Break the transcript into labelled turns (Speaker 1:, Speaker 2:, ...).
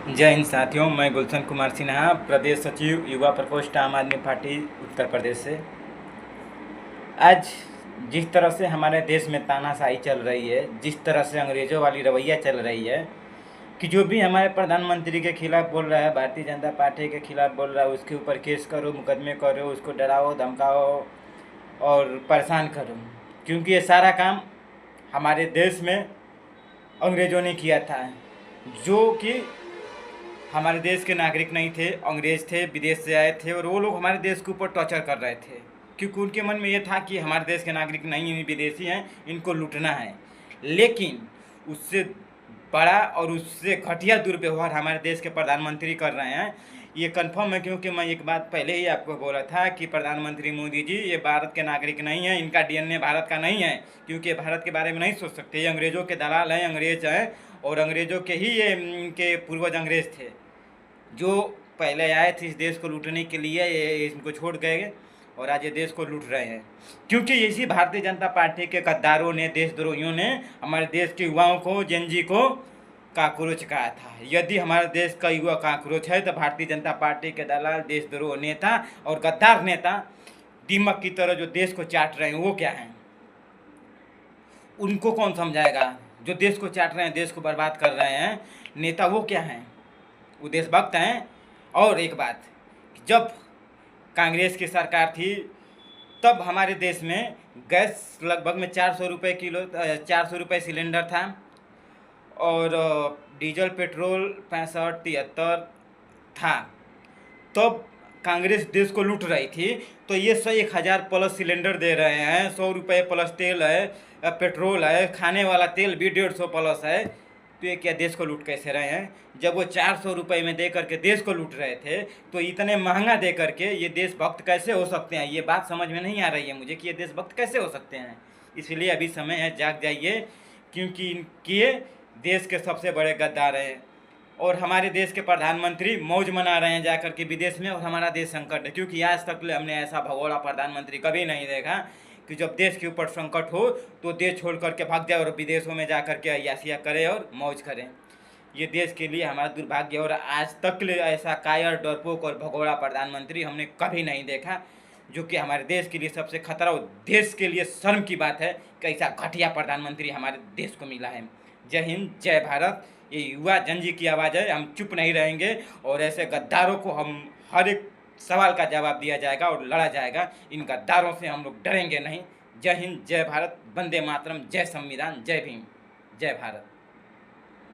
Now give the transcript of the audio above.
Speaker 1: जय हिंद साथियों, मैं गुलशन कुमार सिन्हा, प्रदेश सचिव युवा प्रकोष्ठ आम आदमी पार्टी उत्तर प्रदेश से। आज जिस तरह से हमारे देश में तानाशाही चल रही है, जिस तरह से अंग्रेज़ों वाली रवैया चल रही है कि जो भी हमारे प्रधानमंत्री के खिलाफ बोल रहा है, भारतीय जनता पार्टी के खिलाफ बोल रहा है, उसके ऊपर केस करो, मुकदमे करो, उसको डराओ धमकाओ और परेशान करो, क्योंकि ये सारा काम हमारे देश में अंग्रेज़ों ने किया था, जो कि हमारे देश के नागरिक नहीं थे, अंग्रेज़ थे, विदेश से आए थे और वो लोग हमारे देश के ऊपर टॉर्चर कर रहे थे, क्योंकि उनके मन में ये था कि हमारे देश के नागरिक नहीं हैं, विदेशी हैं, इनको लूटना है। लेकिन उससे बड़ा और उससे घटिया दुर्व्यवहार हमारे देश के प्रधानमंत्री कर रहे हैं, ये कंफर्म है, क्योंकि मैं एक बात पहले ही आपको बोला था कि प्रधानमंत्री मोदी जी ये भारत के नागरिक नहीं हैं, इनका डीएनए भारत का नहीं है, क्योंकि भारत के बारे में नहीं सोच सकते। ये अंग्रेज़ों के दलाल हैं, अंग्रेज हैं और अंग्रेज़ों के ही ये इनके पूर्वज अंग्रेज़ थे, जो पहले आए थे इस देश को लूटने के लिए, ये इनको छोड़ गए और आज ये देश को लूट रहे हैं, क्योंकि इसी भारतीय जनता पार्टी के गद्दारों ने, देशद्रोहियों ने हमारे देश के युवाओं को, जेनजी को काकरोच कहा था। यदि हमारे देश का युवा काकरोच है तो भारतीय जनता पार्टी के दलाल, देशद्रोह नेता और गद्दार नेता दीमक की तरह जो देश को चाट रहे हैं वो क्या हैं? उनको कौन समझाएगा? जो देश को चाट रहे हैं, देश को बर्बाद कर रहे हैं नेता, वो क्या हैं? वो देशभक्त हैं। और एक बात, जब कांग्रेस की सरकार थी तब हमारे देश में गैस लगभग में 400 रुपये किलो, 400 रुपये सिलेंडर था और डीजल पेट्रोल 65-73 था। तब कांग्रेस देश को लूट रही थी, तो ये 1000 प्लस सिलेंडर दे रहे हैं, 100 रुपये प्लस तेल है, पेट्रोल है, खाने वाला तेल भी 150 प्लस है, तो ये क्या देश को लूट कैसे रहे हैं? जब वो 400 रुपये में दे करके देश को लूट रहे थे, तो इतने महंगा दे करके ये देशभक्त कैसे हो सकते हैं? ये बात समझ में नहीं आ रही है मुझे कि ये देशभक्त कैसे हो सकते हैं। इसलिए अभी समय है, जाग जाइए, क्योंकि इनके देश के सबसे बड़े गद्दार हैं और हमारे देश के प्रधानमंत्री मौज मना रहे हैं जाकर के विदेश में, और हमारा देश संकट है, क्योंकि आज तक हमने ऐसा भगोड़ा प्रधानमंत्री कभी नहीं देखा कि जब देश के ऊपर संकट हो तो देश छोड़ करके भाग जाए और विदेशों में जा करके अय्याशियाँ करे और मौज करें। ये देश के लिए हमारा दुर्भाग्य, और आज तक ऐसा कायर, डरपोक और भगोड़ा प्रधानमंत्री हमने कभी नहीं देखा, जो कि हमारे देश के लिए सबसे खतरा और देश के लिए शर्म की बात है कि ऐसा घटिया प्रधानमंत्री हमारे देश को मिला है। जय हिंद, जय भारत। ये युवा जनजी की आवाज़ है, हम चुप नहीं रहेंगे और ऐसे गद्दारों को हम हर एक सवाल का जवाब दिया जाएगा और लड़ा जाएगा। इन गद्दारों से हम लोग डरेंगे नहीं। जय हिंद, जय भारत, वंदे मातरम, जय संविधान, जय भीम, जय भारत।